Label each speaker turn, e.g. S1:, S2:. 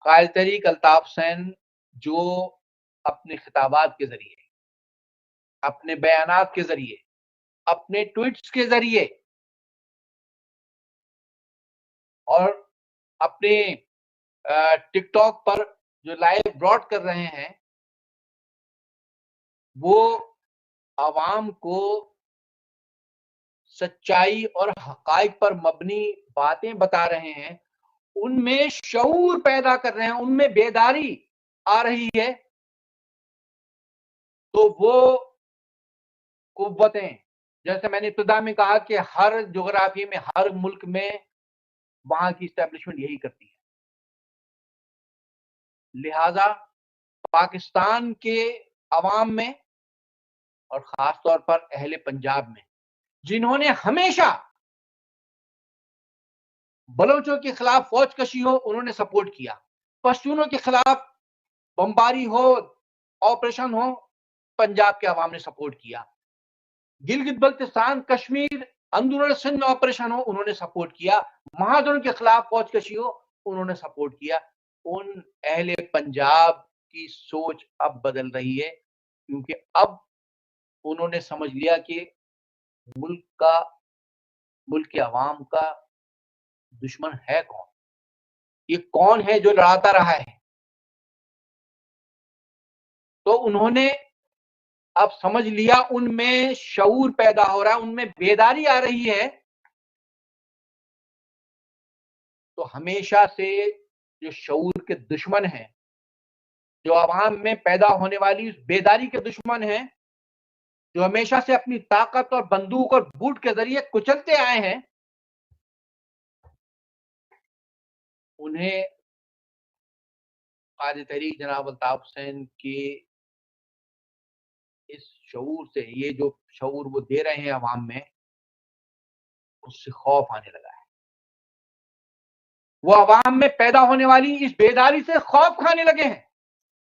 S1: कायद तहरीक अल्ताफ हुसैन जो अपने खिताबात के ज़रिए, अपने बयानात के ज़रिए, अपने ट्वीट्स के ज़रिए और अपने टिकटॉक पर जो लाइव ब्रॉड कर रहे हैं, वो आवाम को सच्चाई और हक़ाइक़ पर मबनी बातें बता रहे हैं, उनमें शऊर पैदा कर रहे हैं, उनमें बेदारी आ रही है, तो वो कुव्वतें, जैसे मैंने इब्तिदा में कहा कि हर ज्योग्राफी में, हर मुल्क में वहाँ की एस्टेब्लिशमेंट यही करती है। लिहाज़ा पाकिस्तान के अवाम में और ख़ास तौर पर अहले पंजाब में, जिन्होंने हमेशा बलोचों के खिलाफ फौज कशी हो, उन्होंने सपोर्ट किया। पश्तूनों के खिलाफ बमबारी हो, ऑपरेशन हो, पंजाब के अवाम ने सपोर्ट किया। गिलगित बल्तिस्तान, कश्मीर, अंदरूनी सिंध ऑपरेशन हो, उन्होंने सपोर्ट किया। महाजनों के खिलाफ फौज कशी हो, उन्होंने सपोर्ट किया। उन अहले पंजाब की सोच अब बदल रही है, क्योंकि अब उन्होंने समझ लिया कि मुल्क का, मुल्क के अवाम का दुश्मन है कौन? ये कौन है जो लड़ाता रहा है? तो उन्होंने अब समझ लिया, उनमें शऊर पैदा हो रहा है, उनमें बेदारी आ रही है। तो हमेशा से जो शऊर के दुश्मन हैं, जो अवाम में पैदा होने वाली उस बेदारी के दुश्मन हैं, जो हमेशा से अपनी ताकत और बंदूक और बूट के ज़रिए कुचलते आए हैं, उन्हें कायद तहरीक जनाब अल्ताफ हुसैन के इस शऊर से, ये जो शऊर वो दे रहे हैं अवाम में, उससे खौफ आने लगा है। वो अवाम में पैदा होने वाली इस बेदारी से खौफ खाने लगे हैं।